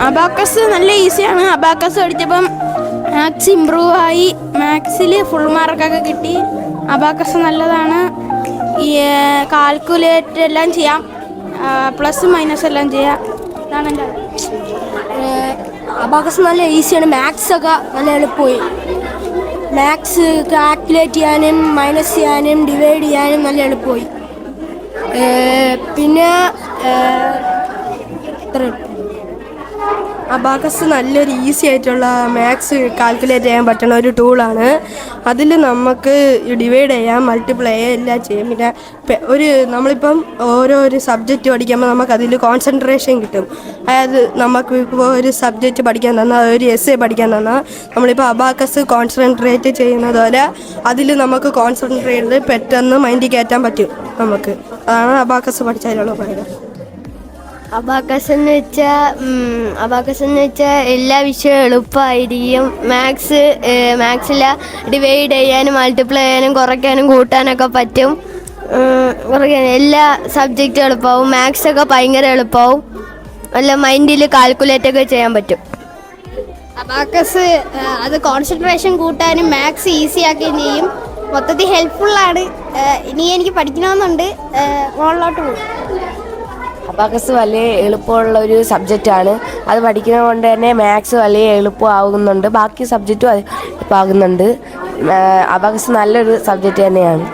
Abacus നല്ല ഈസിയാണ്. Abacus പഠിച്ചപ്പം maths improve ആയി. മാത്സിൽ ഫുൾ മാർക്കൊക്കെ കിട്ടി. അബാക്കസ് നല്ലതാണ്. ഈ കാൽക്കുലേറ്റ് എല്ലാം ചെയ്യാം, പ്ലസ് മൈനസ് എല്ലാം ചെയ്യാം. ഇതാണ് എൻ്റെ അബാക്കസ് നല്ല ഈസിയാണ്. മാത്സ് ഒക്കെ നല്ല എളുപ്പമായി. മാത്സ് കാൽക്കുലേറ്റ് ചെയ്യാനും മൈനസ് ചെയ്യാനും ഡിവൈഡ് ചെയ്യാനും നല്ല എളുപ്പമായി. പിന്നെ അബാക്കസ് നല്ലൊരു ഈസി ആയിട്ടുള്ള മാത്സ് കാൽക്കുലേറ്റ് ചെയ്യാൻ പറ്റുന്ന ഒരു ടൂളാണ്. അതിൽ നമുക്ക് ഡിവൈഡ് ചെയ്യാം, മൾട്ടിപ്ലൈ ചെയ്യാം, എല്ലാം ചെയ്യും. പിന്നെ നമ്മളിപ്പം ഓരോരു സബ്ജക്റ്റ് പഠിക്കുമ്പോൾ നമുക്കതിൽ കോൺസെൻട്രേഷൻ കിട്ടും. അതായത് നമുക്ക് ഇപ്പോൾ ഒരു സബ്ജക്റ്റ് പഠിക്കാൻ തന്നാൽ, ഒരു എസ്സേ പഠിക്കാൻ തന്നാൽ നമ്മളിപ്പോൾ അബാക്കസ് കോൺസെൻട്രേറ്റ് ചെയ്യുന്നത് പോലെ അതിൽ നമുക്ക് കോൺസെൻട്രേറ്റ് ചെയ്ത് പെട്ടെന്ന് മൈൻഡിൽ കയറ്റാൻ പറ്റും നമുക്ക്. അതാണ് അബാക്കസ് പഠിച്ചാലുള്ള ഉപയോഗം. അബാക്കസ് എന്ന് വെച്ചാൽ എല്ലാ വിഷയവും എളുപ്പമായിരിക്കും. മാത്സിൽ ഡിവൈഡ് ചെയ്യാനും മൾട്ടിപ്ലൈ ചെയ്യാനും കുറയ്ക്കാനും കൂട്ടാനൊക്കെ പറ്റും. എല്ലാ സബ്ജക്റ്റും എളുപ്പമാവും. മാത്സൊക്കെ ഭയങ്കര എളുപ്പമാവും. നല്ല മൈൻഡിൽ കാൽക്കുലേറ്റ് ഒക്കെ ചെയ്യാൻ പറ്റും. അബാക്കസ് അത് കോൺസെൻട്രേഷൻ കൂട്ടാനും മാത്സ് ഈസി ആക്കുകയും ചെയ്യും. മൊത്തത്തിൽ ഹെൽപ്ഫുള്ളാണ്. ഇനി എനിക്ക് പഠിക്കണമെന്നുണ്ട്. മുകളിലോട്ട് പോകും. അബാക്കസ് വലിയ എളുപ്പമുള്ള ഒരു സബ്ജക്റ്റാണ്. അത് പഠിക്കുന്നത് കൊണ്ട് തന്നെ മാത്സ് വലിയ എളുപ്പമാകുന്നുണ്ട്. ബാക്കി സബ്ജക്റ്റും എളുപ്പമാകുന്നുണ്ട്. അബാക്കസ് നല്ലൊരു സബ്ജക്റ്റ് തന്നെയാണ്.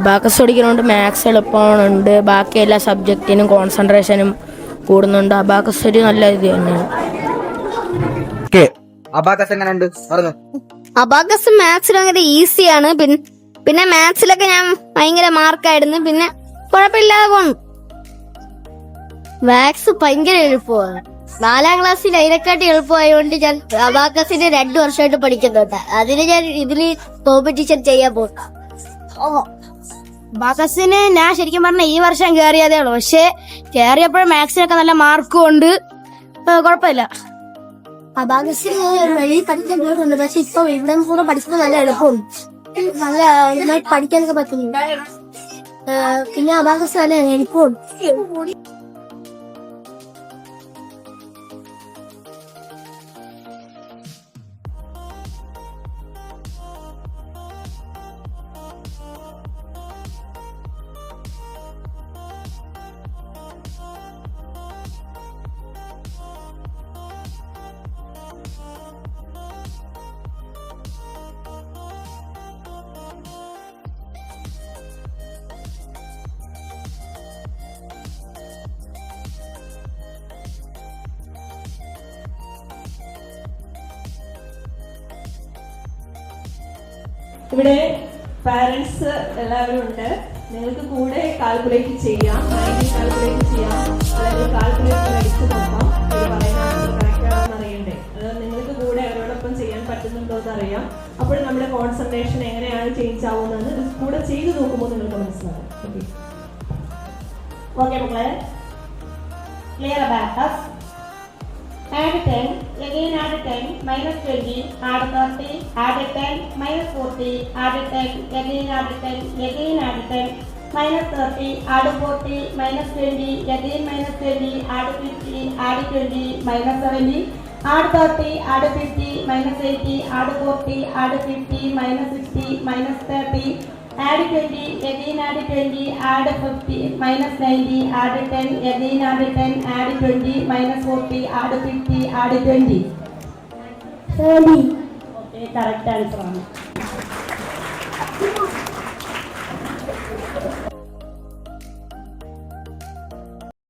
അബാക്കസ് പഠിക്കുന്നതുകൊണ്ട് മാത്സ് എളുപ്പമാകുന്നുണ്ട്. ബാക്കി എല്ലാ സബ്ജക്റ്റിനും കോൺസെൻട്രേഷനും കൂടുന്നുണ്ട്. അബാക്കസ് ഒരു നല്ല ഇത് തന്നെയാണ്. അബാക്കസ് എങ്ങനെയുണ്ട് പറഞ്ഞു? അബാക്കസ് മാത്സിൽ ഭയങ്കര ഈസിയാണ്. പിന്നെ മാത്സിലൊക്കെ ഞാൻ ഭയങ്കര മാർക്കായിരുന്നു. പിന്നെ കുഴപ്പമില്ലാതെ പോന്നു. മാത്സ് ഭയങ്കര എളുപ്പമാണ്. 4ാം ക്ലാസ്സിൽ അതിനെക്കാട്ടി എളുപ്പമായതുകൊണ്ട് ഞാൻ അബാക്കസിന് 2 വർഷമായിട്ട് പഠിക്കുന്നുണ്ട്. അതിന് ഞാൻ ഇതില് കോമ്പറ്റീഷൻ ചെയ്യാൻ പോകും. അബാക്കസിന് ഞാൻ ശരിക്കും പറഞ്ഞാൽ ഈ വർഷം കയറിയതേ ഉള്ളൂ. പക്ഷെ കയറിയപ്പോഴും മാത്സിനൊക്കെ നല്ല മാർക്കും ഉണ്ട്. കുഴപ്പമില്ല. അബാക്കസിന് വെളിയിൽ പഠിക്കാൻ പോയിട്ടുണ്ട്. പക്ഷെ ഇപ്പൊ ഇവിടെ കൂടെ പഠിക്കുന്നത് നല്ല എളുപ്പമുണ്ട്. നല്ല പഠിക്കാനൊക്കെ പറ്റുന്നുണ്ട്. പിന്നെ അബാക്കസ് നല്ല എളുപ്പമുണ്ട്. ഇവിടെ പാരൻസ് എല്ലാവരും ഉണ്ട്. നിങ്ങൾക്ക് കൂടെ കാൽക്കുലേറ്റ് ചെയ്യാം, മൈൻഡിൽ കാൽക്കുലേറ്റ് ചെയ്യാം, അല്ലെങ്കിൽ കാൽക്കുലേറ്റർ അടിച്ചു നോക്കാം. ഇത് പറയുന്നത് കറക്റ്റാണെന്ന് അറിയണ്ടേ? അത് നിങ്ങൾക്ക് കൂടെ അവരോടൊപ്പം ചെയ്യാൻ പറ്റുന്നുണ്ടോ എന്ന് അറിയാം. അപ്പോൾ നമ്മുടെ കോൺസെൻട്രേഷൻ എങ്ങനെയാണ് ചേഞ്ച് ആവുന്നതെന്ന് കൂടെ ചെയ്ത് നോക്കുമ്പോൾ നിങ്ങൾക്ക് മനസ്സിലാവും. ഓക്കെ മക്കളെ, clear abacus. Add 10, again add 10, minus 20, add 30, add 10, minus 40, add 10, again add 10, again add 10, minus 30, add 40, minus 20, again minus 20, add 50, add 20, minus 70, add 30, add 50, minus 80, add 40, add 50, minus 60, minus 30, add 20, again add 20, add 50, minus 90, add 10, again add 10, add 20, minus 40, add 50, add 20. 70. Okay, correct answer.